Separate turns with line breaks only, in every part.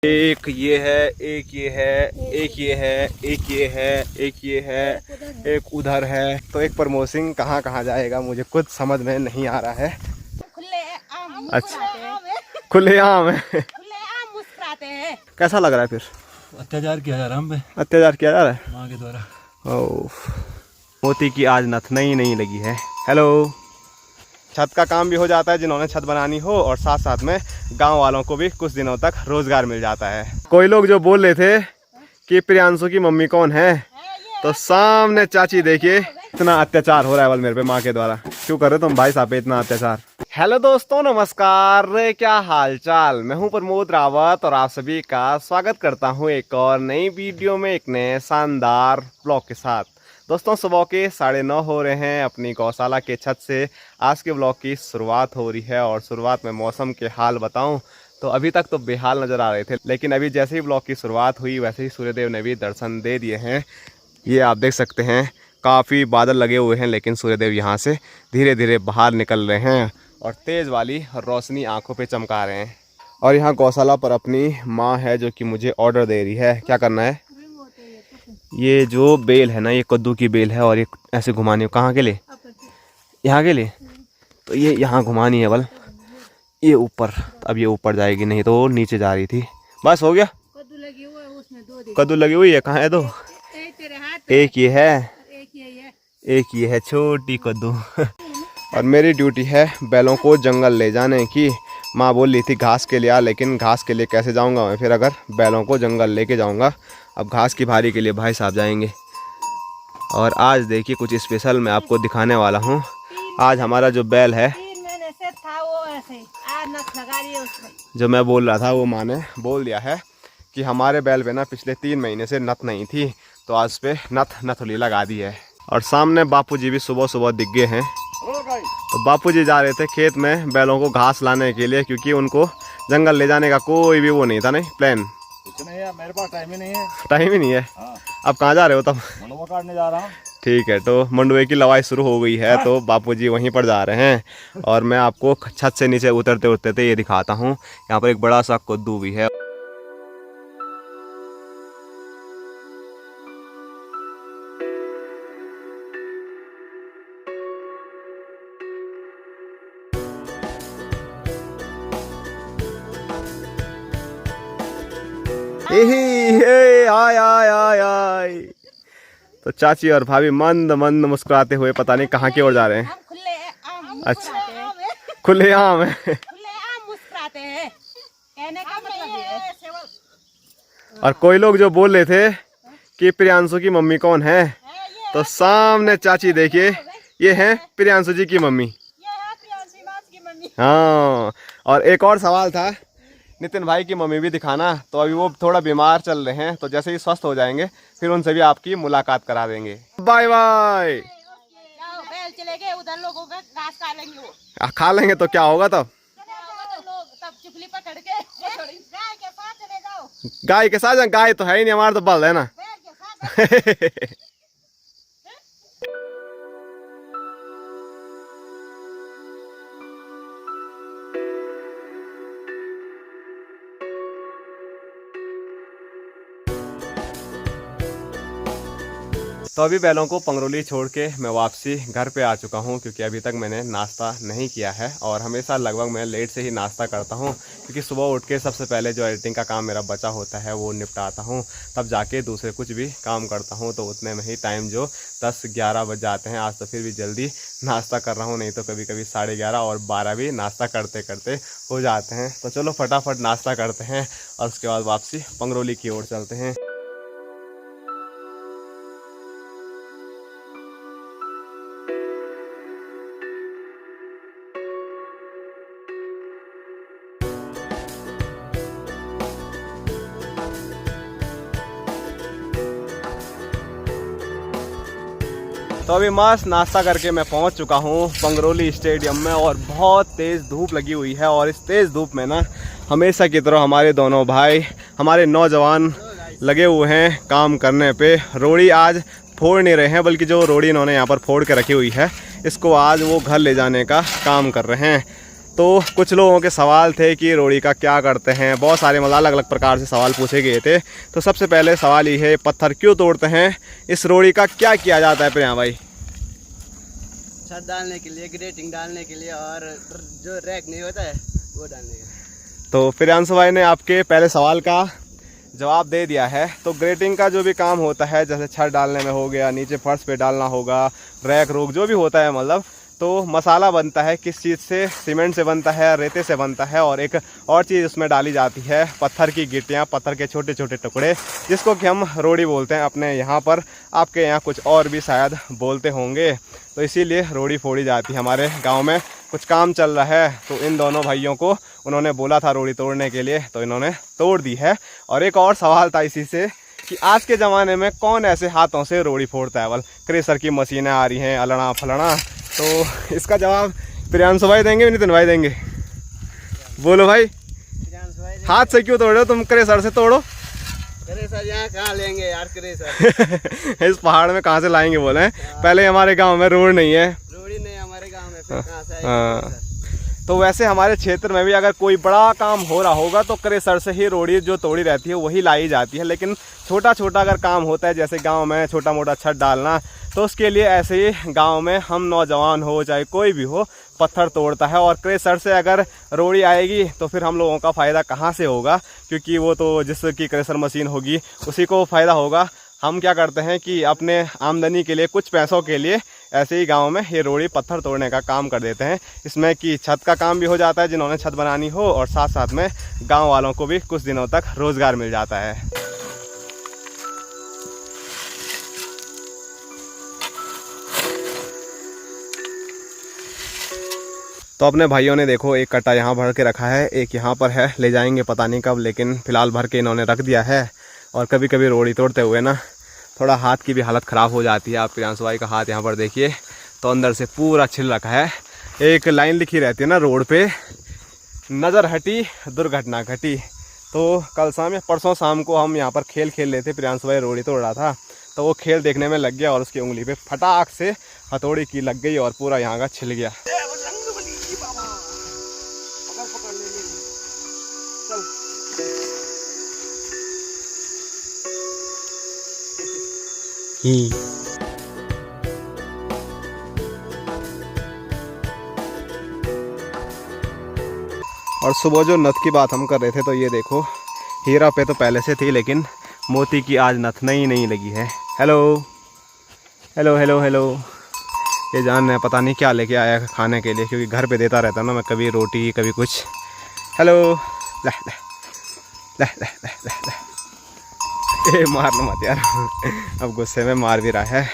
एक ये है, एक ये है, एक ये है, एक ये है, एक ये है, एक उधर है। तो एक प्रमोशन कहाँ कहाँ जाएगा मुझे कुछ समझ में नहीं आ रहा है। अच्छा, खुलेआम है।
खुलेआम मुस्कुराते हैं।
कैसा लग रहा है फिर?
अत्याचार किया जा रहा है हम पे,
अत्याचार किया जा रहा है
माँ के द्वारा।
ओह, मोती की आज नथ नहीं लगी है। हेलो, छत का काम भी हो जाता है जिन्होंने छत बनानी हो, और साथ साथ में गांव वालों को भी कुछ दिनों तक रोजगार मिल जाता है। कोई लोग जो बोल रहे थे कि प्रियांशु की मम्मी कौन है, तो सामने चाची देखिए, इतना अत्याचार हो रहा है बल मेरे पे माँ के द्वारा। क्यों कर रहे तुम भाई साहब पे इतना अत्याचार? हेलो दोस्तों, नमस्कार, क्या हाल चाल। मैं हूं प्रमोद रावत और आप सभी का स्वागत करता हूं एक और नई वीडियो में, एक नए शानदार ब्लॉग के साथ। दोस्तों, सुबह के 9:30 हो रहे हैं। अपनी गौशाला के छत से आज के ब्लॉग की शुरुआत हो रही है। और शुरुआत में मौसम के हाल बताऊं तो अभी तक तो बेहाल नज़र आ रहे थे, लेकिन अभी जैसे ही ब्लॉग की शुरुआत हुई वैसे ही सूर्यदेव ने भी दर्शन दे दिए हैं। ये आप देख सकते हैं, काफ़ी बादल लगे हुए हैं, लेकिन सूर्यदेव यहाँ से धीरे धीरे बाहर निकल रहे हैं और तेज़ वाली रोशनी आंखों पे चमका रहे हैं। और यहाँ गौशाला पर अपनी माँ है जो कि मुझे ऑर्डर दे रही है। क्या करना है? ये जो बेल है ना, ये कद्दू की बेल है और ये ऐसे घुमानी है। कहाँ के लिए? यहाँ के लिए। तो ये यहाँ घुमानी है बल, ये ऊपर। अब ये ऊपर जाएगी, नहीं तो नीचे जा रही थी। बस हो गया।
कद्दू लगी हुई है उसमें, दो
कद्दू लगी हुई है, कहाँ है? दो,
तेरे हाथ,
एक ये है,
एक
ये है छोटी कद्दू। और मेरी ड्यूटी है बैलों को जंगल ले जाने की। माँ बोल रही थी घास के लिए आ, लेकिन घास के लिए कैसे जाऊँगा मैं फिर अगर बैलों को जंगल लेके जाऊँगा। अब घास की भारी के लिए भाई साहब जाएंगे। और आज देखिए कुछ स्पेशल मैं आपको दिखाने वाला हूँ। आज हमारा जो बैल है,
3 महीने से था वो ऐसे, आज नथ लगा रही है उसमें।
जो मैं बोल रहा था वो माँ ने बोल दिया है कि हमारे बैल पे ना पिछले 3 महीने से नथ नहीं थी, तो आज पे नथुली लगा दी है। और सामने बापूजी भी सुबह सुबह दिख गए हैं। तो बापूजी जा रहे थे खेत में बैलों को घास लाने के लिए, क्योंकि उनको जंगल ले जाने का कोई भी वो नहीं था, नहीं प्लान।
कुछ नहीं है, मेरे पास टाइम ही नहीं है।
टाइम ही नहीं है?
हाँ।
अब कहाँ जा रहे हो तब?
मंडुआ काटने जा रहा हूँ।
ठीक है, तो मंडुए की लवाई शुरू हो गई है, तो बापूजी वहीं पर जा रहे हैं। और मैं आपको छत से नीचे उतरते उतरते ये दिखाता हूँ। यहाँ पर एक बड़ा सा कद्दू भी है। आय आय आय आय। तो चाची और भाभी मंद मंद मुस्कुराते हुए पता नहीं कहाँ की ओर जा रहे हैं।
हम खुलेआम
अच्छा,
मुस्कुराते हैं।
खुलेआम है।
खुलेआम मुस्कुराते हैं, कहने का मतलब ये है।
और कोई लोग जो बोल रहे थे कि प्रियांशु की मम्मी कौन है, तो सामने चाची देखिए, ये है प्रियांशु जी की मम्मी।
ये है प्रियांशी मास की मम्मी।
हाँ, और एक और सवाल था, नितिन भाई की मम्मी भी दिखाना। तो अभी वो थोड़ा बीमार चल रहे हैं, तो जैसे ही स्वस्थ हो जाएंगे फिर उनसे भी आपकी मुलाकात करा देंगे। Bye bye.
जाओ, बैल चले गए, उधर लोगों का घास खा लेंगे वो।
खा लेंगे तो क्या होगा तब?
लोग तब चुपली पकड़ के गाय के साथ चले जाओ।
गाय के साथ? गाय तो है ही नहीं, हमारा तो बल है ना।
बैल के साथ
तो अभी बैलों को पंगरोली छोड़ के मैं वापसी घर पे आ चुका हूँ, क्योंकि अभी तक मैंने नाश्ता नहीं किया है। और हमेशा लगभग मैं लेट से ही नाश्ता करता हूँ, क्योंकि सुबह उठ के सबसे पहले जो एडिटिंग का काम मेरा बचा होता है वो निपटाता हूँ, तब जाके दूसरे कुछ भी काम करता हूँ। तो उतने में ही टाइम जो 10-11 बज जाते हैं। आज तो फिर भी जल्दी नाश्ता कर रहा हूँ, नहीं तो कभी कभी 11:30 और 12 भी नाश्ता करते करते हो जाते हैं। तो चलो फटाफट नाश्ता करते हैं और उसके बाद वापसी पंगरोली की ओर चलते हैं। तो अभी मस्त नाश्ता करके मैं पहुंच चुका हूं पंगरोली स्टेडियम में, और बहुत तेज़ धूप लगी हुई है। और इस तेज़ धूप में ना हमेशा की तरह हमारे दोनों भाई, हमारे नौजवान लगे हुए हैं काम करने पे। रोड़ी आज फोड़ नहीं रहे हैं, बल्कि जो रोड़ी इन्होंने यहाँ पर फोड़ के रखी हुई है, इसको आज वो घर ले जाने का काम कर रहे हैं। तो कुछ लोगों के सवाल थे कि रोड़ी का क्या करते हैं, बहुत सारे मतलब अलग अलग प्रकार से सवाल पूछे गए थे। तो सबसे पहले सवाल ये है, पत्थर क्यों तोड़ते हैं, इस रोड़ी का क्या किया जाता है प्रिया भाई?
छत डालने के लिए, ग्रेटिंग डालने के लिए, और जो रैक नहीं होता है वो डालने के लिए।
तो प्रियांशु भाई ने आपके पहले सवाल का जवाब दे दिया है। तो ग्रेटिंग का जो भी काम होता है, जैसे छत डालने में हो गया, नीचे फर्श पे डालना होगा, रैक रोक जो भी होता है मतलब, तो मसाला बनता है किस चीज़ से? सीमेंट से बनता है, रेते से बनता है, और एक और चीज़ उसमें डाली जाती है, पत्थर की गिट्टियाँ, पत्थर के छोटे छोटे टुकड़े, जिसको कि हम रोड़ी बोलते हैं अपने यहाँ पर। आपके यहाँ कुछ और भी शायद बोलते होंगे। तो इसीलिए रोड़ी फोड़ी जाती है। हमारे गांव में कुछ काम चल रहा है, तो इन दोनों भाइयों को उन्होंने बोला था रोड़ी तोड़ने के लिए, तो इन्होंने तोड़ दी है। और एक और सवाल था इसी से कि आज के ज़माने में कौन ऐसे हाथों से रोड़ी फोड़ता है? बल क्रेशर की मशीनें आ रही हैं, अलड़ा फलना। तो इसका जवाब प्रियांशु भाई देंगे, नितिन भाई देंगे? बोलो भाई, हाथ से क्यों तोड़ रहे हो तुम? क्रेशर से तोड़ो।
क्रेशर यहाँ कहाँ लेंगे यार क्रेशर?
इस पहाड़ में कहाँ से लाएंगे बोले? पहले हमारे गांव में रोड नहीं है,
रोड़ी नहीं हमारे गांव में, फिर कहाँ से आएगा
हाँ।
क्रेशर?
तो वैसे हमारे क्षेत्र में भी अगर कोई बड़ा काम हो रहा होगा तो क्रेशर से ही रोड़ी जो तोड़ी रहती है वही लाई जाती है। लेकिन छोटा छोटा अगर काम होता है, जैसे गांव में छोटा मोटा छत डालना, तो उसके लिए ऐसे ही गांव में हम नौजवान हो चाहे कोई भी हो, पत्थर तोड़ता है। और क्रेशर से अगर रोड़ी आएगी तो फिर हम लोगों का फ़ायदा कहाँ से होगा? क्योंकि वो तो जिसकी क्रेशर मशीन होगी उसी को फ़ायदा होगा। हम क्या करते हैं कि अपने आमदनी के लिए, कुछ पैसों के लिए ऐसे ही गांव में ये रोड़ी पत्थर तोड़ने का काम कर देते हैं। इसमें कि छत का काम भी हो जाता है जिन्होंने छत बनानी हो, और साथ साथ में गांव वालों को भी कुछ दिनों तक रोज़गार मिल जाता है। तो अपने भाइयों ने देखो एक कट्टा यहाँ भर के रखा है, एक यहाँ पर है, ले जाएंगे पता नहीं कब, लेकिन फ़िलहाल भर के इन्होंने रख दिया है। और कभी कभी रोड़ी तोड़ते हुए ना थोड़ा हाथ की भी हालत ख़राब हो जाती है। आप प्रियांशु भाई का हाथ यहाँ पर देखिए, तो अंदर से पूरा छिल रखा है। एक लाइन लिखी रहती है ना रोड पे, नज़र हटी दुर्घटना घटी। तो कल शाम या परसों शाम को हम यहाँ पर खेल लेते थे, प्रियांशु भाई रोड़ी तोड़ रहा था, तो वो खेल देखने में लग गया और उसकी उंगली पे फटाक से हथौड़ी की लग गई और पूरा यहाँ का छिल गया। और सुबह जो नथ की बात हम कर रहे थे, तो ये देखो हीरा पे तो पहले से थी, लेकिन मोती की आज नथ नहीं लगी है। Hello hello hello hello. ये जान है पता नहीं क्या लेके आया है खाने के लिए, क्योंकि घर पे देता रहता ना मैं, कभी रोटी कभी कुछ। हेलो ले ले ले ले ले ले ले। ए मारना मत यार, अब गुस्से में मार भी रहा है।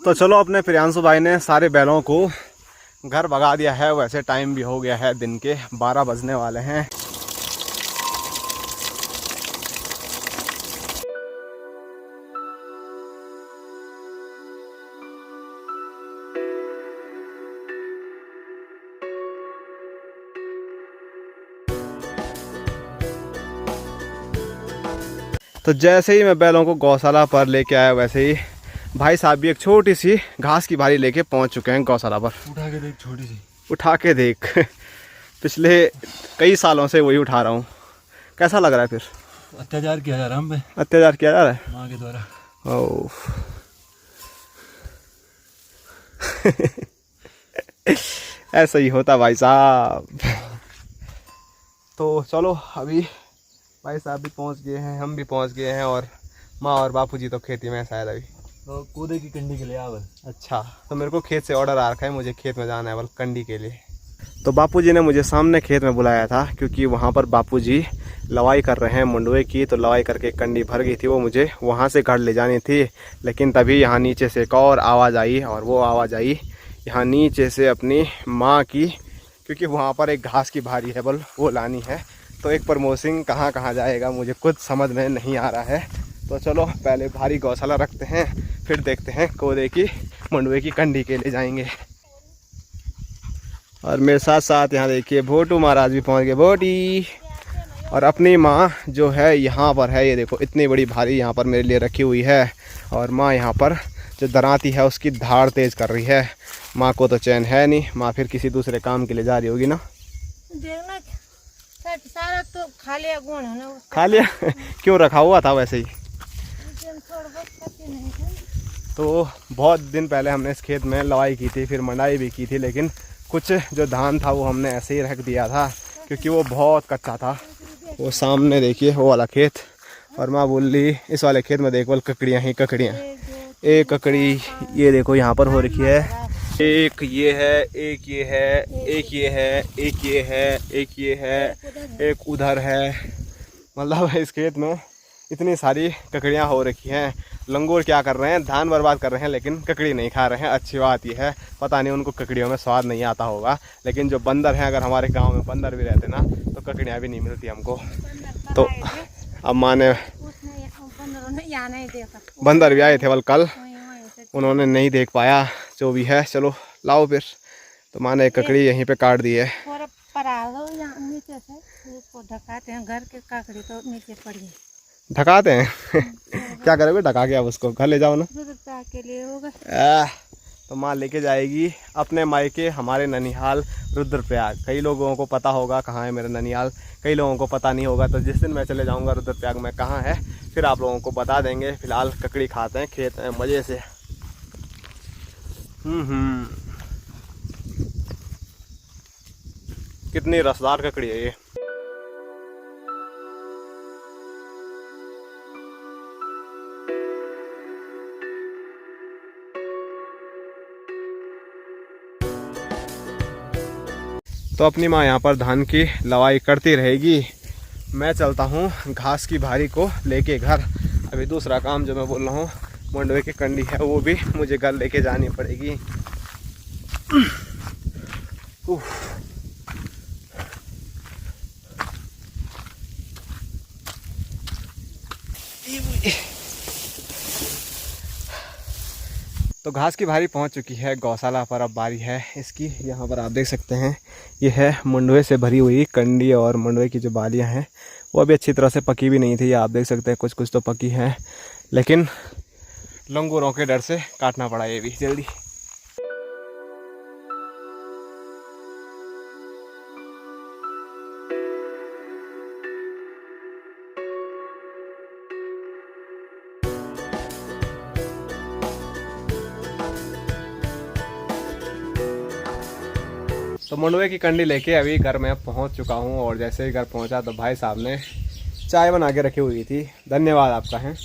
तो चलो, अपने प्रियांशु भाई ने सारे बैलों को घर भगा दिया है। वैसे टाइम भी हो गया है, दिन के 12 बजने वाले हैं। तो जैसे ही मैं बैलों को गौशाला पर लेके आया, वैसे ही भाई साहब भी एक छोटी सी घास की भारी लेके पहुंच चुके हैं गौशाला पर।
उठा के देख, छोटी सी
उठा के देख। पिछले कई सालों से वही उठा रहा हूँ। कैसा लग रहा है फिर?
अत्याचार किया जा रहा है हम पे,
अत्याचार किया जा रहा है
माँ के द्वारा।
ओह। ऐसा ही होता भाई साहब। तो चलो, अभी भाई साहब भी पहुंच गए हैं, हम भी पहुंच गए हैं, और माँ और बापूजी तो खेती में शायद अभी
तो कूदे की कंडी के लिए आवे।
अच्छा, तो मेरे को खेत से ऑर्डर आ रखा है, मुझे खेत में जाना है बल कंडी के लिए। तो बापूजी ने मुझे सामने खेत में बुलाया था, क्योंकि वहाँ पर बापूजी लवाई कर रहे हैं मंडुए की। तो लवाई करके एक कंडी भर गई थी, वो मुझे वहाँ से घर ले जानी थी। लेकिन तभी यहाँ नीचे से एक और आवाज़ आई, और वो आवाज़ आई यहाँ नीचे से अपनी माँ की, क्योंकि वहाँ पर एक घास की भारी है बल वो लानी है। तो एक प्रमोसिंग कहाँ कहाँ जाएगा मुझे कुछ समझ में नहीं आ रहा है। तो चलो पहले भारी गौशाला रखते हैं, फिर देखते हैं कोदे की मंडुए की कंडी के लिए जाएंगे। और मेरे साथ साथ यहाँ देखिए भोटू महाराज भी पहुँच गए, भोटी। और अपनी माँ जो है यहाँ पर है, ये देखो इतनी बड़ी भारी यहाँ पर मेरे लिए रखी हुई है। और माँ यहाँ पर जो दराती है उसकी धार तेज़ कर रही है। माँ को तो चैन है नहीं, माँ फिर किसी दूसरे काम के लिए जा रही होगी ना।
देखना सारा तो खा लिया गुण है ना,
खा लिया क्यों रखा हुआ था वैसे ही। तो बहुत दिन पहले हमने इस खेत में लवाई की थी, फिर मंडाई भी की थी, लेकिन कुछ जो धान था वो हमने ऐसे ही रख दिया था क्योंकि वो बहुत कच्चा था। वो सामने देखिए वो वाला खेत, और माँ बोल रही इस वाले खेत में देख बोल ककड़ियाँ ही ककड़ियाँ, एक ककड़ी ये देखो यहाँ पर हो रखी है, एक ये है, एक ये है, एक ये है, एक ये है, एक ये है, एक उधर है। मतलब इस खेत में इतनी सारी ककड़ियाँ हो रखी हैं। लंगूर क्या कर रहे हैं, धान बर्बाद कर रहे हैं, लेकिन ककड़ी नहीं खा रहे हैं। अच्छी बात यह है, पता नहीं उनको ककड़ियों में स्वाद नहीं आता होगा। लेकिन जो बंदर हैं, अगर हमारे गांव में बंदर भी रहते ना तो ककड़ियाँ भी नहीं मिलती हमको। तो अब माँ ने बंदर भी आए थे बल कल, उन्होंने नहीं देख पाया, जो भी है चलो लाओ फिर। तो माँ ने एक ककड़ी यहीं पे काट दी है।
नीचे से उसको ढकाते हैं, घर के काकड़ी तो नीचे पड़ी
ढकाते हैं क्या करोगे ढका के, अब उसको घर ले जाओ ना।
के लिए होगा।
तो माँ लेके जाएगी अपने मायके हमारे ननिहाल रुद्रप्रयाग। कई लोगों को पता होगा कहाँ है मेरा ननिहाल, कई लोगों को पता नहीं होगा। तो जिस दिन मैं चले जाऊँगा रुद्रप्रयाग में कहाँ है फिर आप लोगों को बता देंगे। फिलहाल ककड़ी खाते हैं खेत में मज़े से। कितनी रसदार ककड़ी है ये। तो अपनी माँ यहाँ पर धान की लवाई करती रहेगी, मैं चलता हूँ घास की भारी को लेके घर। अभी दूसरा काम जो मैं बोल रहा हूँ मंडुए की कंडी है, वो भी मुझे घर लेके जानी पड़ेगी। तो घास की भारी पहुंच चुकी है गौशाला पर, अब बारी है इसकी। यहाँ पर आप देख सकते हैं ये है मंडुए से भरी हुई कंडी, और मंडुए की जो बालियाँ हैं वो अभी अच्छी तरह से पकी भी नहीं थी। आप देख सकते हैं कुछ कुछ तो पकी हैं, लेकिन लंगूरों के डर से काटना पड़ा ये भी जल्दी। तो मंडुए की कंडी लेके अभी घर में पहुंच चुका हूं, और जैसे ही घर पहुंचा तो भाई साहब ने चाय बना के रखी हुई थी, धन्यवाद आपका है।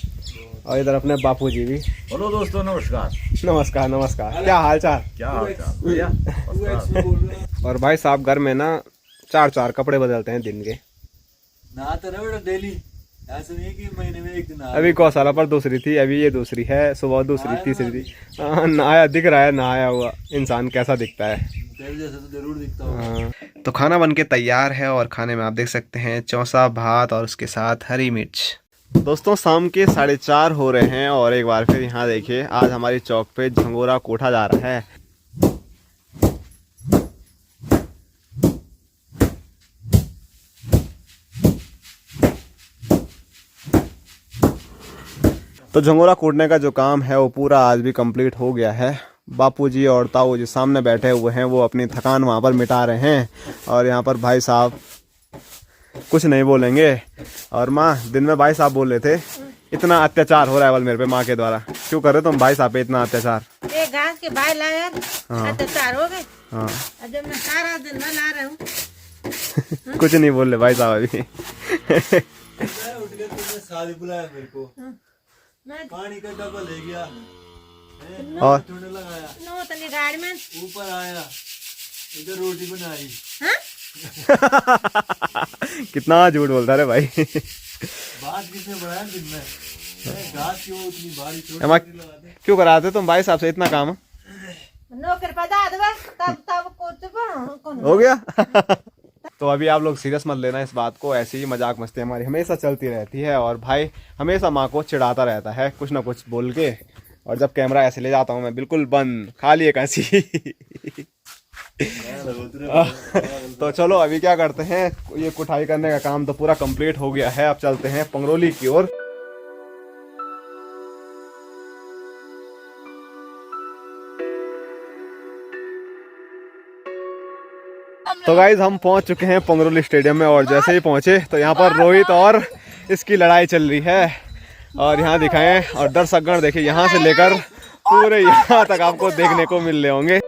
और इधर अपने बापूजी भी।
हेलो दोस्तों, नमस्कार।
नमस्कार नमस्कार, क्या हाल चाल?
क्या हाल चाल? बढ़िया।
और भाई साहब घर में ना 4 कपड़े बदलते हैं दिन के।
नहाते रहो बेटा डेली, ऐसा नहीं कि महीने में एक दिन नहा।
अभी गौशाला पर दूसरी थी, अभी ये दूसरी है, सुबह दूसरी तीसरी थी। नहाया दिख रहा है, नहाया हुआ इंसान कैसा दिखता है।
तेरे जैसा तो जरूर दिखता होगा।
तो खाना बनके तैयार है, और खाने में आप देख सकते हैं चौसा भात और उसके साथ हरी मिर्च। दोस्तों शाम के 4:30 हो रहे हैं, और एक बार फिर यहाँ देखिए आज हमारी चौक पे झंगोरा कोठा जा रहा है। तो झंगोरा कूटने का जो काम है वो पूरा आज भी कंप्लीट हो गया है। बापूजी और ताऊ जी सामने बैठे हुए हैं, वो अपनी थकान वहाँ पर मिटा रहे हैं, और यहाँ पर भाई साहब कुछ नहीं बोलेंगे। और माँ दिन में भाई साहब बोल रहे थे इतना अत्याचार हो रहा है बल मेरे पे माँ के द्वारा। क्यों कर रहे तुम भाई साहब पे इतना अत्याचार?
एक घास के भाई लाया, अत्याचार हो गए।
हाँ
जब मैं सारा दिन में ला रहा हूँ
कुछ नहीं बोल रहे भाई साहब अभी।
उठ के तुमने शादी बुलाया मेरे को, पानी का डब्बा ले गया
और
लगाया,
गाड़ी में
ऊपर आया, इधर रोटी बनाई,
कितना झूठ बोलता रे भाई।
बात किसने बढ़ाया दिन में? घास क्यों उतनी भारी छोटी
एमा
छोटी लगाते?
क्यों कराते तुम भाई साहब से इतना काम?
नौकर पदा दे तब कुछ
हो गया। तो अभी आप लोग सीरियस मत लेना इस बात को, ऐसी ही मजाक मस्ती हमारी हमेशा चलती रहती है और भाई हमेशा माँ को चिढ़ाता रहता है कुछ ना कुछ बोल के। और जब कैमरा ऐसे ले जाता हूँ मैं बिल्कुल बंद, खाली एक ऐसी। तो चलो अभी क्या करते हैं, ये कुटाई करने का काम तो पूरा कंप्लीट हो गया है, अब चलते हैं पंगरोली की ओर। तो गाइज हम पहुंच चुके हैं पंगरोली स्टेडियम में और जैसे ही पहुंचे तो यहाँ पर रोहित और इसकी लड़ाई चल रही है। और यहाँ दिखाएं और दर्शकगण देखिए यहाँ से लेकर पूरे यहाँ तक आपको देखने को मिल रहे होंगे।